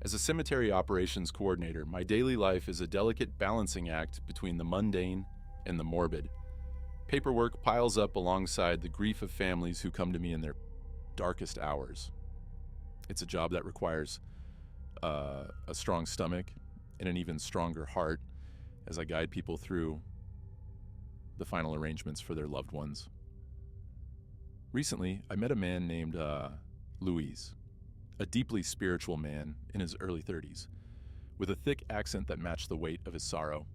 As a cemetery operations coordinator, my daily life is a delicate balancing act between the mundane and the morbid. Paperwork piles up alongside the grief of families who come to me in their darkest hours. It's a job that requires a strong stomach and an even stronger heart as I guide people through the final arrangements for their loved ones. Recently, I met a man named Louise, a deeply spiritual man in his early 30s, with a thick accent that matched the weight of his sorrow.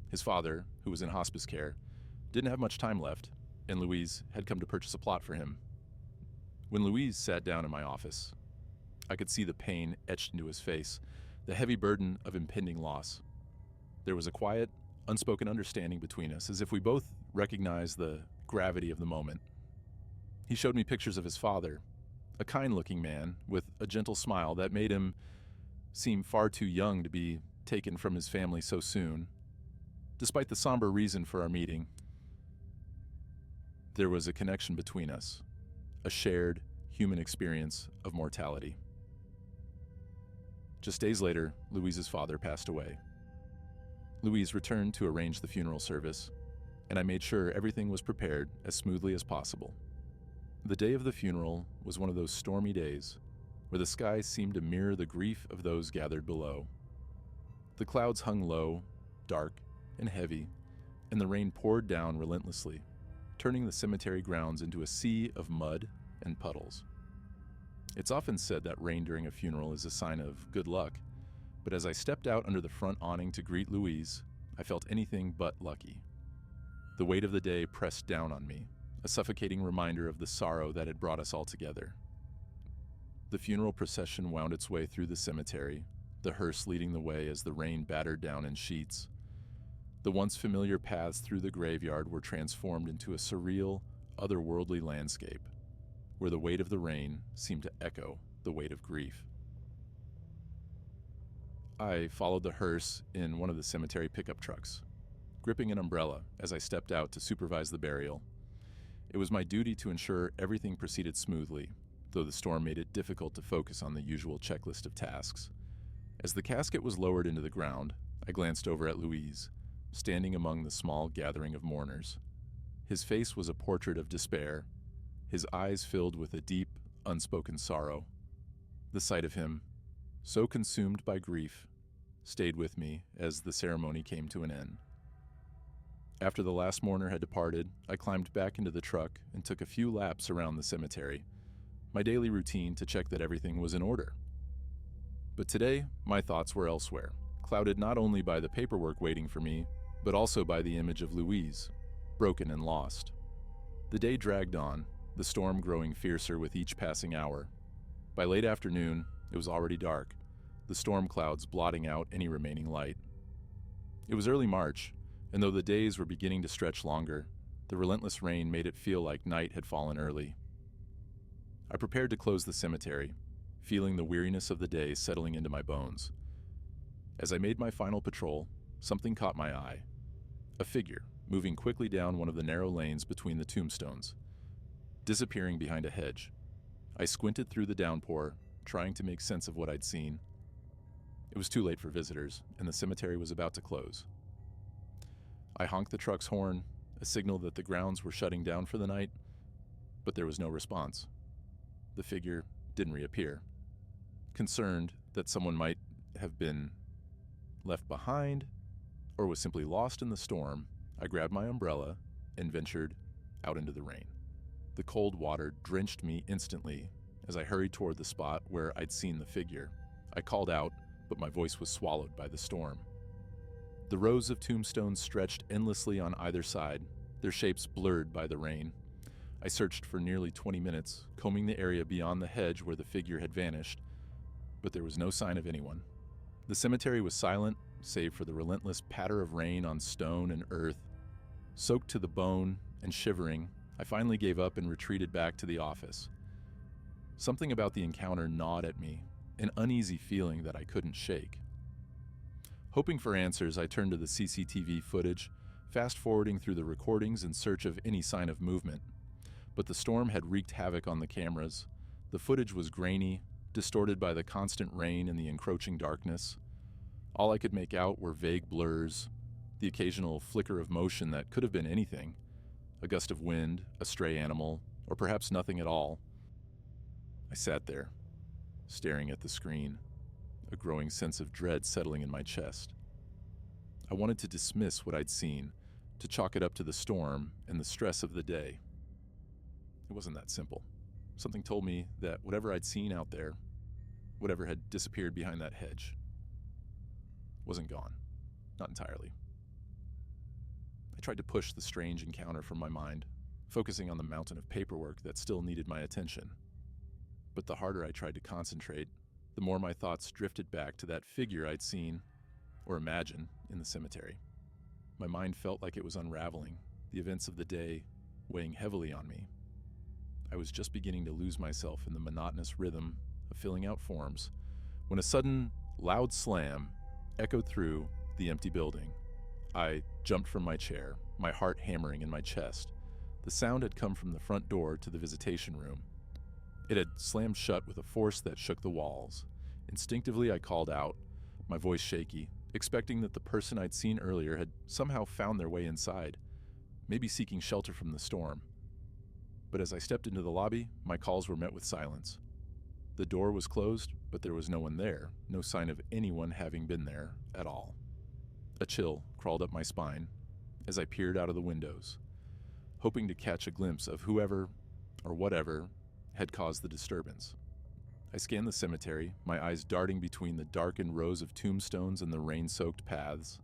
His father, who was in hospice care, didn't have much time left, and Louise had come to purchase a plot for him. When Louise sat down in my office, I could see the pain etched into his face, the heavy burden of impending loss. There was a quiet, unspoken understanding between us, as if we both recognized the gravity of the moment. He showed me pictures of his father, a kind-looking man with a gentle smile that made him seem far too young to be taken from his family so soon. Despite the somber reason for our meeting, there was a connection between us, a shared human experience of mortality. Just days later, Louise's father passed away. Louise returned to arrange the funeral service, and I made sure everything was prepared as smoothly as possible. The day of the funeral was one of those stormy days where the sky seemed to mirror the grief of those gathered below. The clouds hung low, dark, and heavy, and the rain poured down relentlessly, turning the cemetery grounds into a sea of mud and puddles. It's often said that rain during a funeral is a sign of good luck, but as I stepped out under the front awning to greet Louise, I felt anything but lucky. The weight of the day pressed down on me, a suffocating reminder of the sorrow that had brought us all together. The funeral procession wound its way through the cemetery, the hearse leading the way as the rain battered down in sheets. The once familiar paths through the graveyard were transformed into a surreal, otherworldly landscape, where the weight of the rain seemed to echo the weight of grief. I followed the hearse in one of the cemetery pickup trucks, gripping an umbrella as I stepped out to supervise the burial. It was my duty to ensure everything proceeded smoothly, though the storm made it difficult to focus on the usual checklist of tasks. As the casket was lowered into the ground, I glanced over at Louise, standing among the small gathering of mourners. His face was a portrait of despair, his eyes filled with a deep, unspoken sorrow. The sight of him, so consumed by grief, stayed with me as the ceremony came to an end. After the last mourner had departed, I climbed back into the truck and took a few laps around the cemetery, my daily routine to check that everything was in order. But today, my thoughts were elsewhere, clouded not only by the paperwork waiting for me, but also by the image of Louise, broken and lost. The day dragged on, the storm growing fiercer with each passing hour. By late afternoon, it was already dark, the storm clouds blotting out any remaining light. It was early March, and though the days were beginning to stretch longer, the relentless rain made it feel like night had fallen early. I prepared to close the cemetery, feeling the weariness of the day settling into my bones. As I made my final patrol, something caught my eye. A figure moving quickly down one of the narrow lanes between the tombstones, disappearing behind a hedge. I squinted through the downpour, trying to make sense of what I'd seen. It was too late for visitors, and the cemetery was about to close. I honked the truck's horn, a signal that the grounds were shutting down for the night, but there was no response. The figure didn't reappear. Concerned that someone might have been left behind or was simply lost in the storm, I grabbed my umbrella and ventured out into the rain. The cold water drenched me instantly as I hurried toward the spot where I'd seen the figure. I called out, but my voice was swallowed by the storm. The rows of tombstones stretched endlessly on either side, their shapes blurred by the rain. I searched for nearly 20 minutes, combing the area beyond the hedge where the figure had vanished, but there was no sign of anyone. The cemetery was silent, save for the relentless patter of rain on stone and earth. Soaked to the bone and shivering, I finally gave up and retreated back to the office. Something about the encounter gnawed at me, an uneasy feeling that I couldn't shake. Hoping for answers, I turned to the CCTV footage, fast-forwarding through the recordings in search of any sign of movement. But the storm had wreaked havoc on the cameras. The footage was grainy, distorted by the constant rain and the encroaching darkness. All I could make out were vague blurs, the occasional flicker of motion that could have been anything, a gust of wind, a stray animal, or perhaps nothing at all. I sat there, staring at the screen, a growing sense of dread settling in my chest. I wanted to dismiss what I'd seen, to chalk it up to the storm and the stress of the day. It wasn't that simple. Something told me that whatever I'd seen out there, whatever had disappeared behind that hedge, wasn't gone. Not entirely. I tried to push the strange encounter from my mind, focusing on the mountain of paperwork that still needed my attention. But the harder I tried to concentrate, the more my thoughts drifted back to that figure I'd seen, or imagined, in the cemetery. My mind felt like it was unraveling, the events of the day weighing heavily on me. I was just beginning to lose myself in the monotonous rhythm of filling out forms, when a sudden, loud slam echoed through the empty building. I jumped from my chair, my heart hammering in my chest. The sound had come from the front door to the visitation room. It had slammed shut with a force that shook the walls. Instinctively, I called out, my voice shaky, expecting that the person I'd seen earlier had somehow found their way inside, maybe seeking shelter from the storm. But as I stepped into the lobby, my calls were met with silence. The door was closed, but there was no one there, no sign of anyone having been there at all. A chill crawled up my spine as I peered out of the windows, hoping to catch a glimpse of whoever or whatever had caused the disturbance. I scanned the cemetery, my eyes darting between the darkened rows of tombstones and the rain-soaked paths.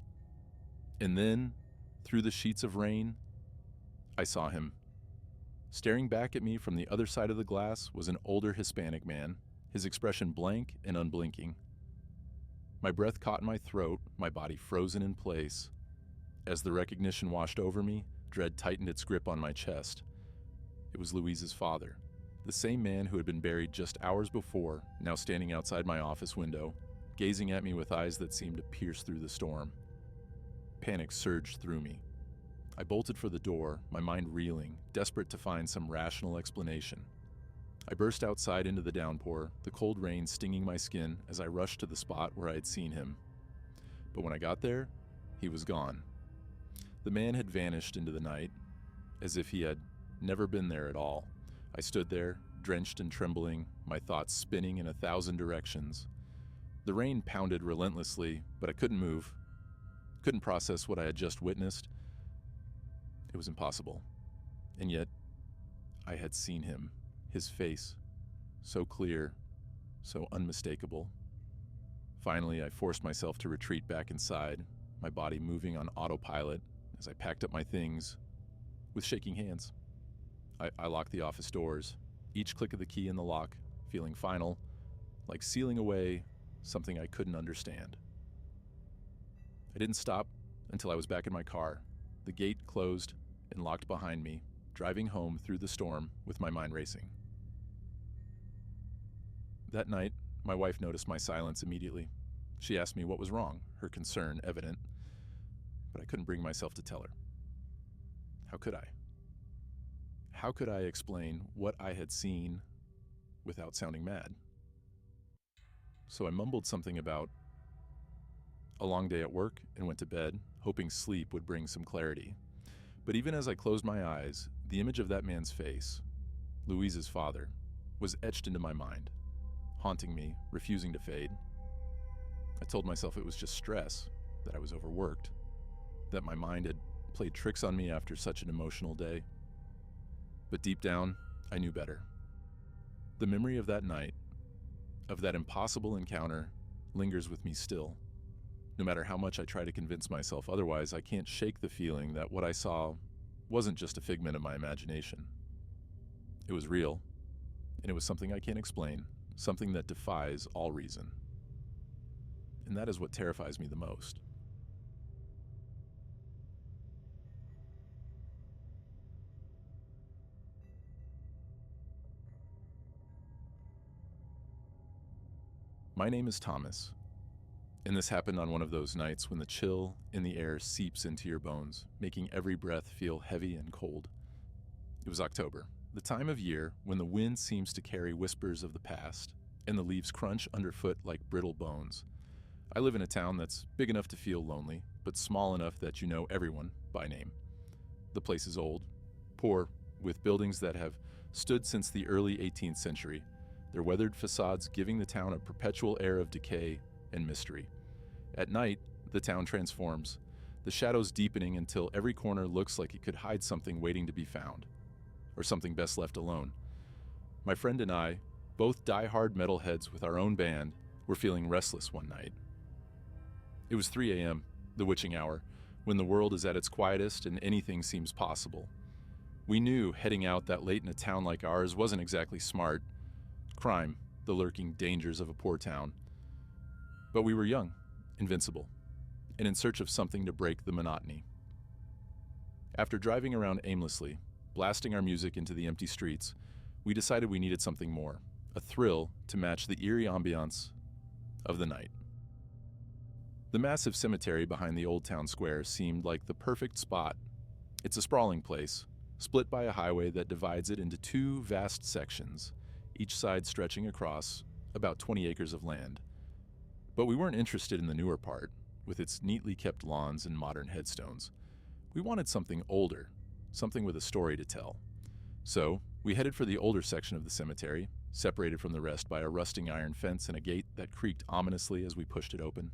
And then, through the sheets of rain, I saw him. Staring back at me from the other side of the glass was an older Hispanic man, his expression blank and unblinking. My breath caught in my throat, my body frozen in place. As the recognition washed over me, dread tightened its grip on my chest. It was Louise's father, the same man who had been buried just hours before, now standing outside my office window, gazing at me with eyes that seemed to pierce through the storm. Panic surged through me. I bolted for the door, my mind reeling, desperate to find some rational explanation. I burst outside into the downpour, the cold rain stinging my skin as I rushed to the spot where I had seen him. But when I got there, he was gone. The man had vanished into the night, as if he had never been there at all. I stood there, drenched and trembling, my thoughts spinning in 1,000 directions. The rain pounded relentlessly, but I couldn't move, couldn't process what I had just witnessed. It was impossible. And yet, I had seen him, his face, so clear, so unmistakable. Finally, I forced myself to retreat back inside, my body moving on autopilot as I packed up my things with shaking hands. I locked the office doors, each click of the key in the lock feeling final, like sealing away something I couldn't understand. I didn't stop until I was back in my car, the gate closed and locked behind me, driving home through the storm with my mind racing. That night, my wife noticed my silence immediately. She asked me what was wrong, her concern evident, but I couldn't bring myself to tell her. How could I? How could I explain what I had seen without sounding mad? So I mumbled something about a long day at work and went to bed, hoping sleep would bring some clarity. But even as I closed my eyes, the image of that man's face, Louise's father, was etched into my mind, haunting me, refusing to fade. I told myself it was just stress, that I was overworked, that my mind had played tricks on me after such an emotional day. But deep down, I knew better. The memory of that night, of that impossible encounter, lingers with me still. No matter how much I try to convince myself otherwise, I can't shake the feeling that what I saw wasn't just a figment of my imagination. It was real, and it was something I can't explain, something that defies all reason. And that is what terrifies me the most. My name is Thomas, and this happened on one of those nights when the chill in the air seeps into your bones, making every breath feel heavy and cold. It was October, the time of year when the wind seems to carry whispers of the past, and the leaves crunch underfoot like brittle bones. I live in a town that's big enough to feel lonely, but small enough that you know everyone by name. The place is old, poor, with buildings that have stood since the early 18th century, their weathered facades giving the town a perpetual air of decay and mystery. At night, the town transforms, the shadows deepening until every corner looks like it could hide something waiting to be found, or something best left alone. My friend and I, both die-hard metalheads with our own band, were feeling restless one night. It was 3 a.m., the witching hour, when the world is at its quietest and anything seems possible. We knew heading out that late in a town like ours wasn't exactly smart. Crime, the lurking dangers of a poor town. But we were young, invincible, and in search of something to break the monotony. After driving around aimlessly, blasting our music into the empty streets, we decided we needed something more, a thrill to match the eerie ambiance of the night. The massive cemetery behind the old town square seemed like the perfect spot. It's a sprawling place, split by a highway that divides it into two vast sections, each side stretching across about 20 acres of land. But we weren't interested in the newer part, with its neatly kept lawns and modern headstones. We wanted something older, something with a story to tell. So, we headed for the older section of the cemetery, separated from the rest by a rusting iron fence and a gate that creaked ominously as we pushed it open.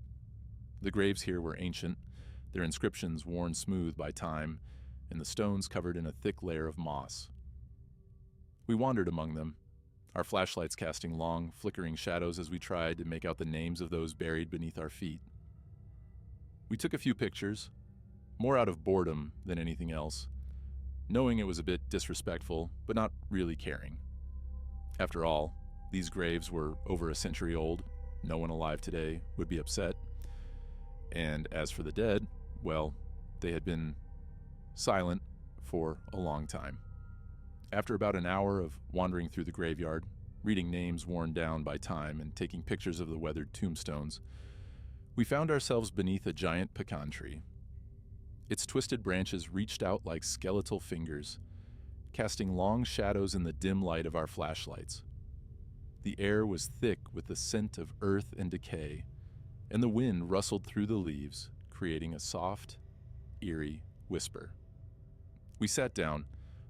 The graves here were ancient, their inscriptions worn smooth by time, and the stones covered in a thick layer of moss. We wandered among them, our flashlights casting long, flickering shadows as we tried to make out the names of those buried beneath our feet. We took a few pictures, more out of boredom than anything else, knowing it was a bit disrespectful, but not really caring. After all, these graves were over a century old. No one alive today would be upset. And as for the dead, well, they had been silent for a long time. After about an hour of wandering through the graveyard, reading names worn down by time and taking pictures of the weathered tombstones, we found ourselves beneath a giant pecan tree. Its twisted branches reached out like skeletal fingers, casting long shadows in the dim light of our flashlights. The air was thick with the scent of earth and decay, and the wind rustled through the leaves, creating a soft, eerie whisper. We sat down,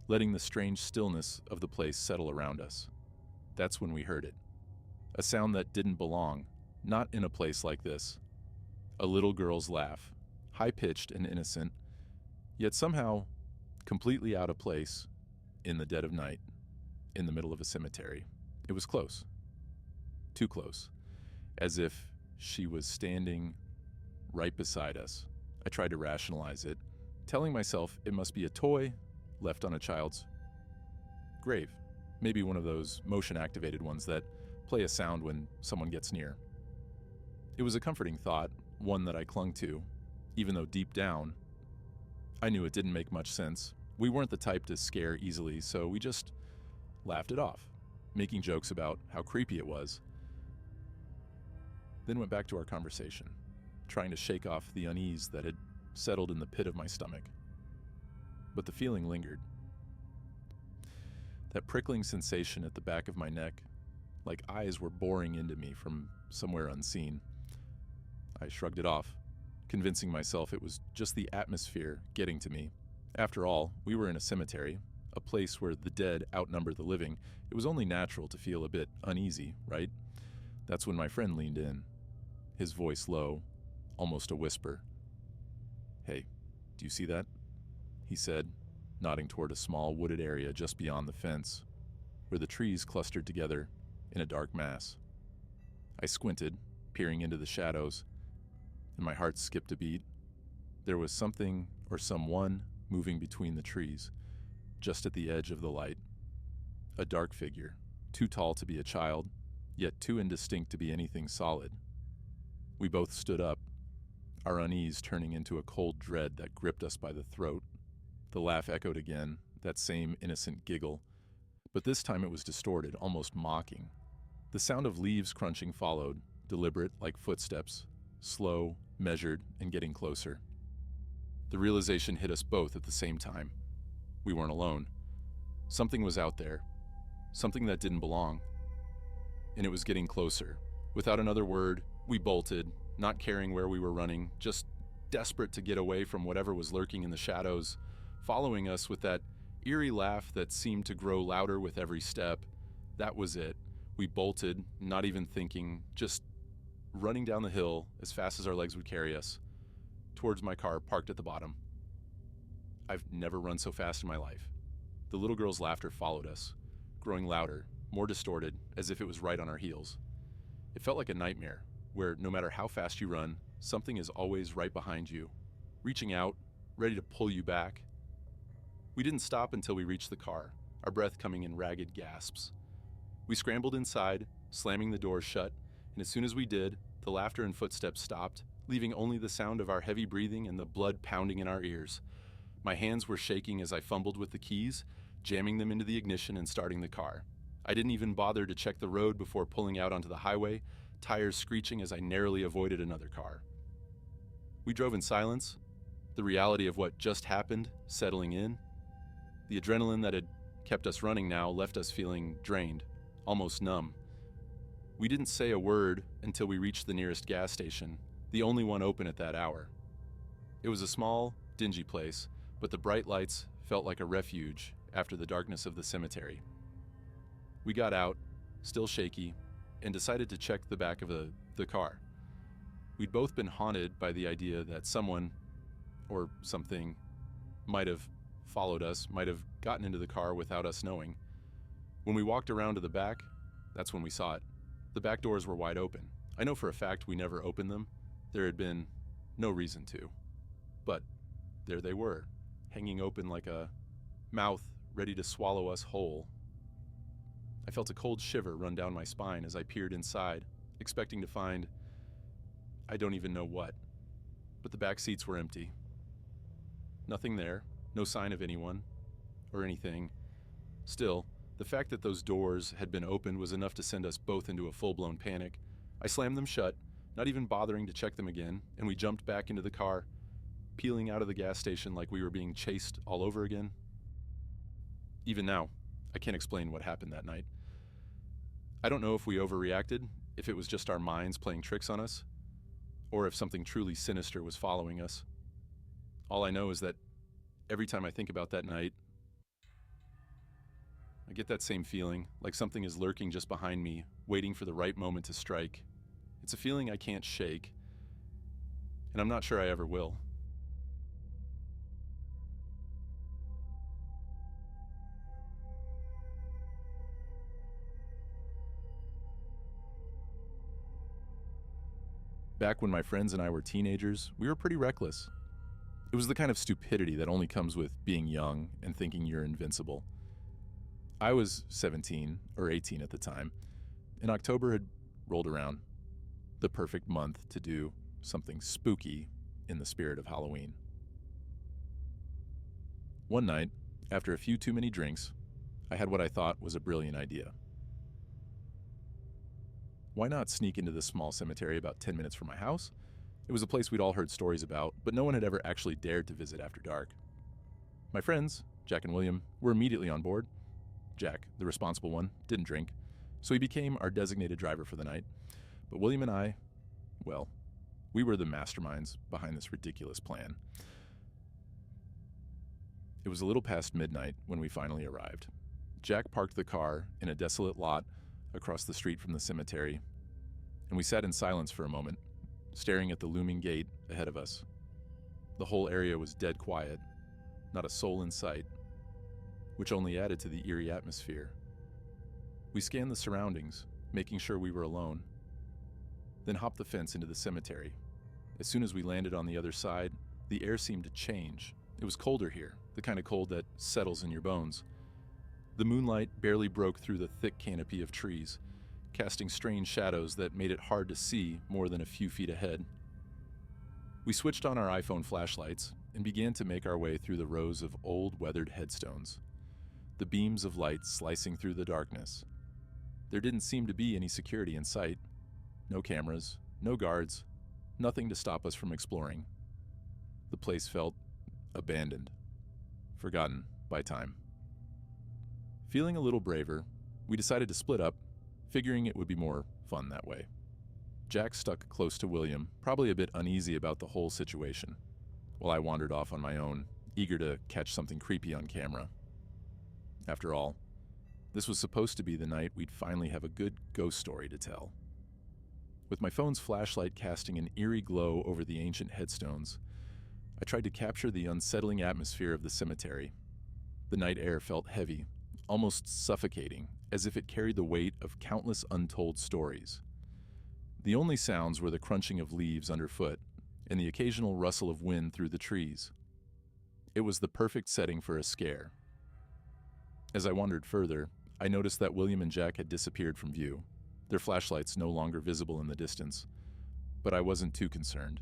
letting the strange stillness of the place settle around us. That's when we heard it. A sound that didn't belong, not in a place like this. A little girl's laugh, high-pitched and innocent, yet somehow completely out of place in the dead of night, in the middle of a cemetery. It was close. Too close. As if she was standing right beside us. I tried to rationalize it, telling myself it must be a toy left on a child's grave. Maybe one of those motion-activated ones that play a sound when someone gets near. It was a comforting thought, one that I clung to, even though deep down, I knew it didn't make much sense. We weren't the type to scare easily, so we just laughed it off, making jokes about how creepy it was. Then went back to our conversation, trying to shake off the unease that had settled in the pit of my stomach. But the feeling lingered. That prickling sensation at the back of my neck, like eyes were boring into me from somewhere unseen. I shrugged it off, convincing myself it was just the atmosphere getting to me. After all, we were in a cemetery, a place where the dead outnumber the living. It was only natural to feel a bit uneasy, right? That's when my friend leaned in, his voice low, almost a whisper. "Hey, do you see that?" he said, nodding toward a small wooded area just beyond the fence, where the trees clustered together in a dark mass. I squinted, peering into the shadows, and my heart skipped a beat. There was something or someone moving between the trees, just at the edge of the light. A dark figure, too tall to be a child, yet too indistinct to be anything solid. We both stood up, our unease turning into a cold dread that gripped us by the throat. The laugh echoed again, that same innocent giggle, but this time it was distorted, almost mocking. The sound of leaves crunching followed, deliberate like footsteps, slow, measured, and getting closer. The realization hit us both at the same time. We weren't alone. Something was out there, something that didn't belong. and it was getting closer. Without another word, we bolted, not caring where we were running, just desperate to get away from whatever was lurking in the shadows, following us with that eerie laugh that seemed to grow louder with every step. That was it. We bolted, not even thinking, just running down the hill as fast as our legs would carry us, towards my car parked at the bottom. I've never run so fast in my life. The little girl's laughter followed us, growing louder, more distorted, as if it was right on our heels. It felt like a nightmare, where no matter how fast you run, something is always right behind you, reaching out, ready to pull you back. We didn't stop until we reached the car, our breath coming in ragged gasps. We scrambled inside, slamming the doors shut, and as soon as we did, the laughter and footsteps stopped, leaving only the sound of our heavy breathing and the blood pounding in our ears. My hands were shaking as I fumbled with the keys, jamming them into the ignition and starting the car. I didn't even bother to check the road before pulling out onto the highway, tires screeching as I narrowly avoided another car. We drove in silence, the reality of what just happened settling in. The adrenaline that had kept us running now left us feeling drained, almost numb. We didn't say a word until we reached the nearest gas station, the only one open at that hour. It was a small, dingy place, but the bright lights felt like a refuge after the darkness of the cemetery. We got out, still shaky, and decided to check the back of the car. We'd both been haunted by the idea that someone, or something, might have followed us, might have gotten into the car without us knowing. When we walked around to the back, that's when we saw it. The back doors were wide open. I know for a fact we never opened them. There had been no reason to. But there they were, hanging open like a mouth ready to swallow us whole. I felt a cold shiver run down my spine as I peered inside, expecting to find I don't even know what. But the back seats were empty. Nothing there, no sign of anyone or anything. Still, the fact that those doors had been opened was enough to send us both into a full-blown panic. I slammed them shut, not even bothering to check them again, and we jumped back into the car, peeling out of the gas station like we were being chased all over again. Even now, I can't explain what happened that night. I don't know if we overreacted, if it was just our minds playing tricks on us, or if something truly sinister was following us. All I know is that every time I think about that night, I get that same feeling, like something is lurking just behind me, waiting for the right moment to strike. It's a feeling I can't shake, and I'm not sure I ever will. Back when my friends and I were teenagers, we were pretty reckless. It was the kind of stupidity that only comes with being young and thinking you're invincible. I was 17 or 18 at the time, and October had rolled around, the perfect month to do something spooky in the spirit of Halloween. One night, after a few too many drinks, I had what I thought was a brilliant idea. Why not sneak into this small cemetery about 10 minutes from my house? It was a place we'd all heard stories about, but no one had ever actually dared to visit after dark. My friends, Jack and William, were immediately on board. Jack, the responsible one, didn't drink, so he became our designated driver for the night. But William and I, well, we were the masterminds behind this ridiculous plan. It was a little past midnight when we finally arrived. Jack parked the car in a desolate lot across the street from the cemetery, and we sat in silence for a moment, staring at the looming gate ahead of us. The whole area was dead quiet, not a soul in sight, which only added to the eerie atmosphere. We scanned the surroundings, making sure we were alone, then hopped the fence into the cemetery. As soon as we landed on the other side, the air seemed to change. It was colder here, the kind of cold that settles in your bones. The moonlight barely broke through the thick canopy of trees, casting strange shadows that made it hard to see more than a few feet ahead. We switched on our iPhone flashlights and began to make our way through the rows of old, weathered headstones, the beams of light slicing through the darkness. There didn't seem to be any security in sight. No cameras, no guards, nothing to stop us from exploring. The place felt abandoned, forgotten by time. Feeling a little braver, we decided to split up, figuring it would be more fun that way. Jack stuck close to William, probably a bit uneasy about the whole situation, while I wandered off on my own, eager to catch something creepy on camera. After all, this was supposed to be the night we'd finally have a good ghost story to tell. With my phone's flashlight casting an eerie glow over the ancient headstones, I tried to capture the unsettling atmosphere of the cemetery. The night air felt heavy, almost suffocating, as if it carried the weight of countless untold stories. The only sounds were the crunching of leaves underfoot and the occasional rustle of wind through the trees. It was the perfect setting for a scare. As I wandered further, I noticed that William and Jack had disappeared from view, their flashlights no longer visible in the distance, but I wasn't too concerned.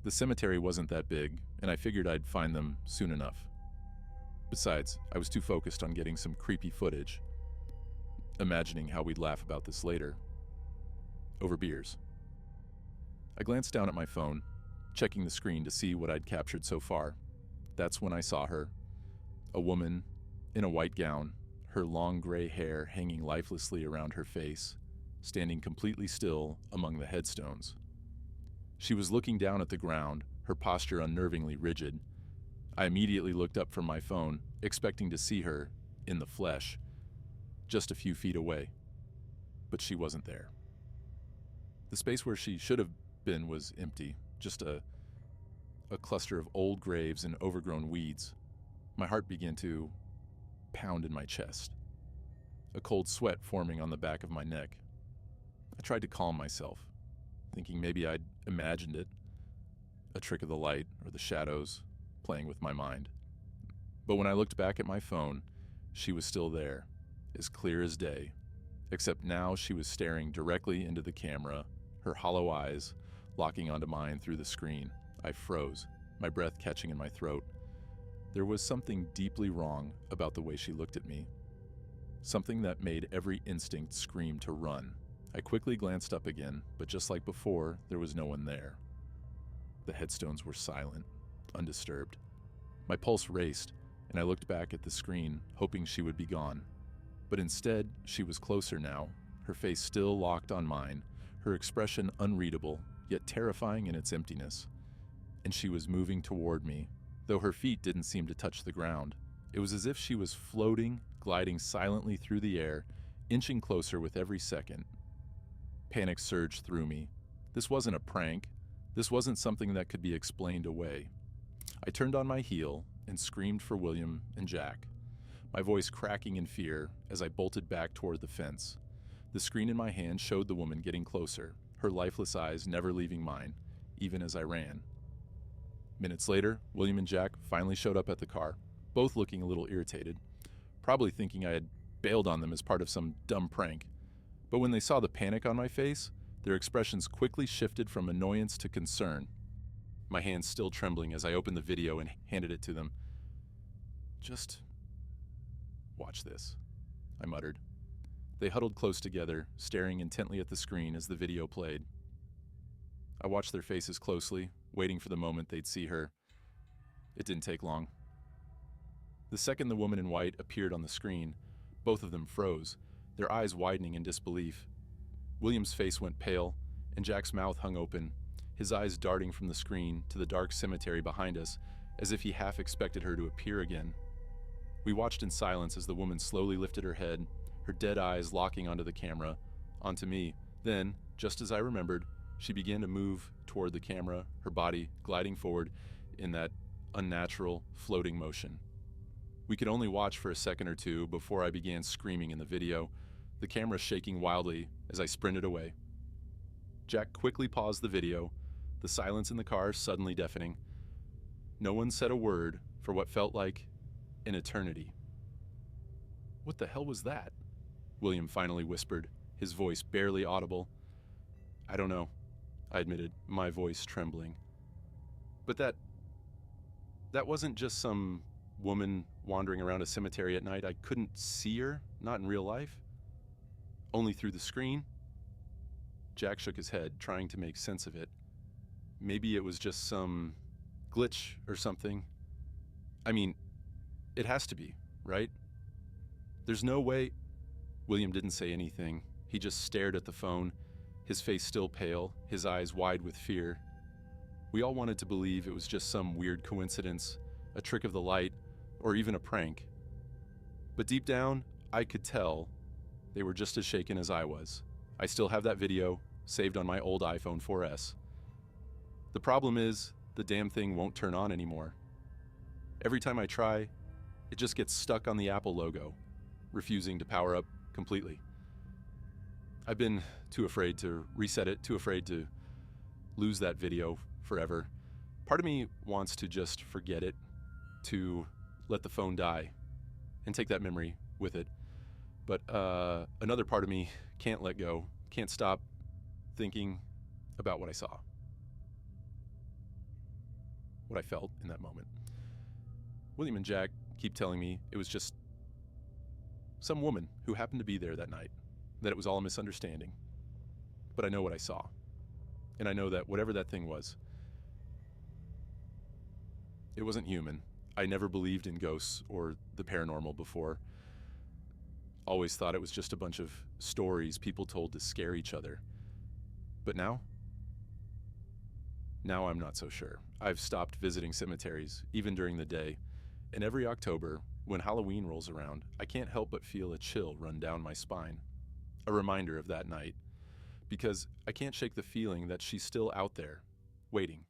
The cemetery wasn't that big, and I figured I'd find them soon enough. Besides, I was too focused on getting some creepy footage, imagining how we'd laugh about this later, over beers. I glanced down at my phone, checking the screen to see what I'd captured so far. That's when I saw her, a woman in a white gown, her long gray hair hanging lifelessly around her face, standing completely still among the headstones. She was looking down at the ground, her posture unnervingly rigid. I immediately looked up from my phone, expecting to see her, in the flesh, just a few feet away. But she wasn't there. The space where she should have been was empty, just a cluster of old graves and overgrown weeds. My heart began to pound in my chest, a cold sweat forming on the back of my neck. I tried to calm myself, thinking maybe I'd imagined it, a trick of the light or the shadows playing with my mind. But when I looked back at my phone, she was still there, as clear as day, except now she was staring directly into the camera, her hollow eyes locking onto mine through the screen. I froze, my breath catching in my throat. There was something deeply wrong about the way she looked at me, something that made every instinct scream to run. I quickly glanced up again, but just like before, there was no one there. The headstones were silent, undisturbed. My pulse raced, and I looked back at the screen, hoping she would be gone. But instead, she was closer now, her face still locked on mine, her expression unreadable, yet terrifying in its emptiness. And she was moving toward me, though her feet didn't seem to touch the ground. It was as if she was floating, gliding silently through the air, inching closer with every second. Panic surged through me. This wasn't a prank. This wasn't something that could be explained away. I turned on my heel and screamed for William and Jack, my voice cracking in fear as I bolted back toward the fence. The screen in my hand showed the woman getting closer, her lifeless eyes never leaving mine, even as I ran. Minutes later, William and Jack finally showed up at the car, both looking a little irritated, probably thinking I had bailed on them as part of some dumb prank. But when they saw the panic on my face, their expressions quickly shifted from annoyance to concern. My hands still trembling as I opened the video and handed it to them. "Just watch this," I muttered. They huddled close together, staring intently at the screen as the video played. I watched their faces closely, waiting for the moment they'd see her. It didn't take long. The second the woman in white appeared on the screen, both of them froze, their eyes widening in disbelief. William's face went pale, and Jack's mouth hung open, his eyes darting from the screen to the dark cemetery behind us, as if he half expected her to appear again. We watched in silence as the woman slowly lifted her head, her dead eyes locking onto the camera, onto me. Then, just as I remembered, she began to move toward the camera, her body gliding forward in that unnatural, floating motion. We could only watch for a second or two before I began screaming in the video, the camera shaking wildly as I sprinted away. Jack quickly paused the video, the silence in the car suddenly deafening. No one said a word for what felt like an eternity. "What the hell was that?" William finally whispered, his voice barely audible. "I don't know," I admitted, my voice trembling. "But that wasn't just some woman wandering around a cemetery at night. I couldn't see her, not in real life. Only through the screen." Jack shook his head, trying to make sense of it. "Maybe it was just some glitch or something. I mean, it has to be, right? There's no way—" William didn't say anything, He just stared at the phone, his face still pale, his eyes wide with fear. We all wanted to believe it was just some weird coincidence, a trick of the light, or even a prank. But deep down, I could tell they were just as shaken as I was. I still have that video saved on my old iPhone 4S. The problem is, the damn thing won't turn on anymore. Every time I try, it just gets stuck on the Apple logo, refusing to power up completely. I've been too afraid to reset it, too afraid to lose that video forever. Part of me wants to just forget it, to let the phone die and take that memory with it. But another part of me can't let go, can't stop thinking about what I saw, what I felt in that moment. William and Jack keep telling me it was just some woman who happened to be there that night, that it was all a misunderstanding. But I know what I saw. And I know that whatever that thing was, it wasn't human. I never believed in ghosts or the paranormal before. Always thought it was just a bunch of stories people told to scare each other. But now I'm not so sure. I've stopped visiting cemeteries, even during the day. And every October, when Halloween rolls around, I can't help but feel a chill run down my spine. A reminder of that night. Because I can't shake the feeling that she's still out there, waiting.